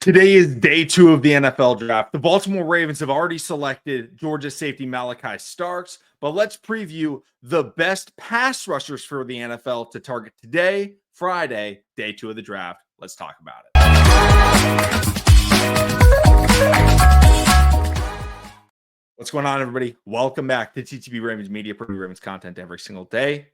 Today is day 2 of the NFL draft. The Baltimore Ravens have already selected Georgia safety Malaki Starks, but let's preview the best pass rushers for the NFL to target today, Friday, day 2 of the draft. Let's talk about it. What's going on, everybody? Welcome back to TTB Ravens Media, preview Ravens content every single day.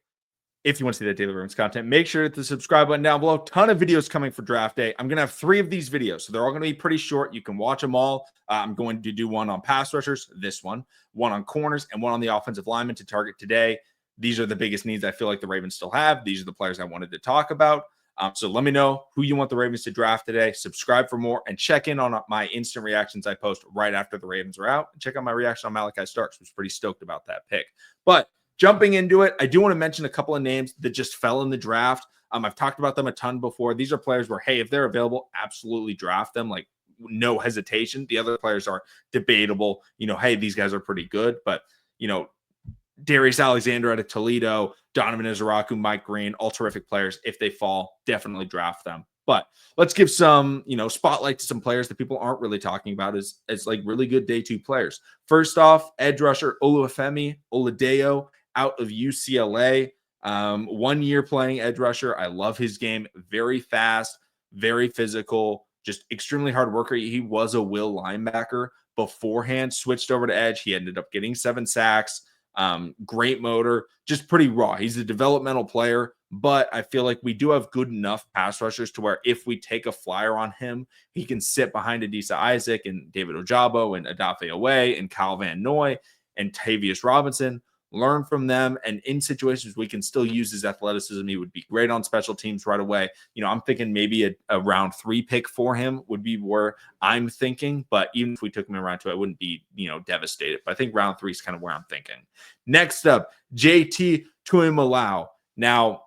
If you want to see that daily Ravens content, make sure to hit the subscribe button down below. Ton of videos coming for draft day. I'm going to have 3 of these videos, so they're all going to be pretty short. You can watch them all. I'm going to do one on pass rushers, this one on corners, and one on the offensive lineman to target today. These are the biggest needs I feel like the Ravens still have. These are the players I wanted to talk about. So let me know who you want the Ravens to draft today. Subscribe for more and check in on my instant reactions I post right after the Ravens are out. Check out my reaction on Malaki Starks. I was pretty stoked about that pick. But jumping into it, I do want to mention a couple of names that just fell in the draft. I've talked about them a ton before. These are players where, hey, if they're available, absolutely draft them. Like, no hesitation. The other players are debatable. Hey, these guys are pretty good. But, Darius Alexander out of Toledo, Donovan Ezeiruaku, Mike Green, all terrific players. If they fall, definitely draft them. But let's give some, spotlight to some players that people aren't really talking about as like really good day 2 players. First off, edge rusher Oluwafemi Oladejo out of UCLA. 1 year playing edge rusher. I love his game. Very fast, very physical, just extremely hard worker. He was a will linebacker beforehand, switched over to edge. He ended up getting 7 sacks. Great motor, just pretty raw. He's a developmental player, but I feel like we do have good enough pass rushers to where if we take a flyer on him, he can sit behind Adisa Isaac and David Ojabo and Adafe Owe and Kyle Van Noy and Tavius Robinson, learn from them. And in situations we can still use his athleticism, he would be great on special teams right away. I'm thinking maybe a round 3 pick for him would be where I'm thinking. But even if we took him in round 2, I wouldn't be, devastated. But I think round 3 is kind of where I'm thinking. Next up, JT Tuimoloau. Now,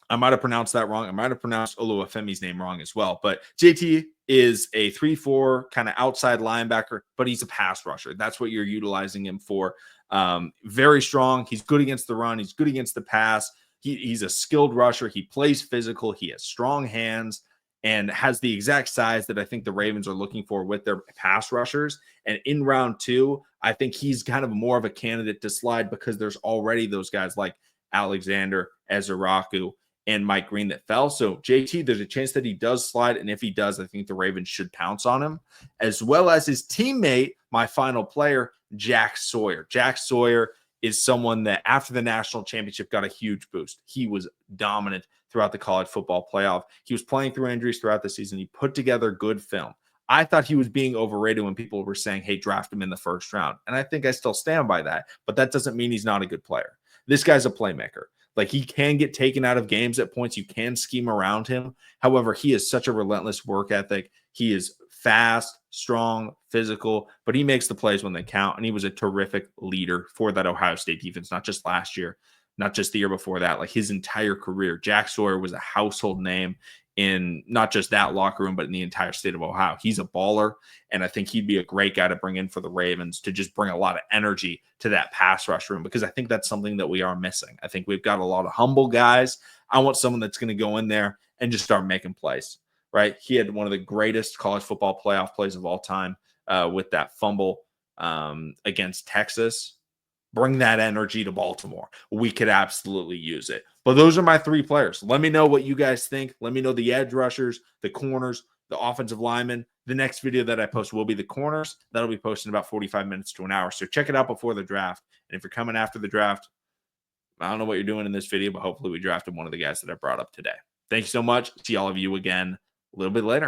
I might have pronounced that wrong. I might have pronounced Oluwafemi's name wrong as well. But JT is a 3-4 kind of outside linebacker, but he's a pass rusher. That's what you're utilizing him for. Very strong. He's good against the run. He's good against the pass. He's a skilled rusher. He plays physical. He has strong hands and has the exact size that I think the Ravens are looking for with their pass rushers. And in round 2, I think he's kind of more of a candidate to slide because there's already those guys like Alexander, Ezeiruaku, and Mike Green that fell. So JT, there's a chance that he does slide. And if he does, I think the Ravens should pounce on him, as well as his teammate, my final player, Jack Sawyer. Jack Sawyer is someone that after the national championship got a huge boost. He was dominant throughout the college football playoff. He was playing through injuries throughout the season. He put together good film. I thought he was being overrated when people were saying, hey, draft him in the first round. And I think I still stand by that, but that doesn't mean he's not a good player. This guy's a playmaker. Like, he can get taken out of games at points. You can scheme around him. However, he has such a relentless work ethic. He is fast, strong, physical, but he makes the plays when they count. And he was a terrific leader for that Ohio State defense, not just last year, not just the year before that, like his entire career. Jack Sawyer was a household name in not just that locker room, but in the entire state of Ohio. He's a baller, and I think he'd be a great guy to bring in for the Ravens to just bring a lot of energy to that pass rush room, because I think that's something that we are missing. I think we've got a lot of humble guys. I want someone that's going to go in there and just start making plays, right? He had one of the greatest college football playoff plays of all time with that fumble against Texas. Bring that energy to Baltimore. We could absolutely use it. But those are my 3 players. Let me know what you guys think. Let me know the edge rushers, the corners, the offensive linemen. The next video that I post will be the corners. That'll be posted in about 45 minutes to an hour. So check it out before the draft. And if you're coming after the draft, I don't know what you're doing in this video, but hopefully we drafted one of the guys that I brought up today. Thank you so much. See all of you again a little bit later.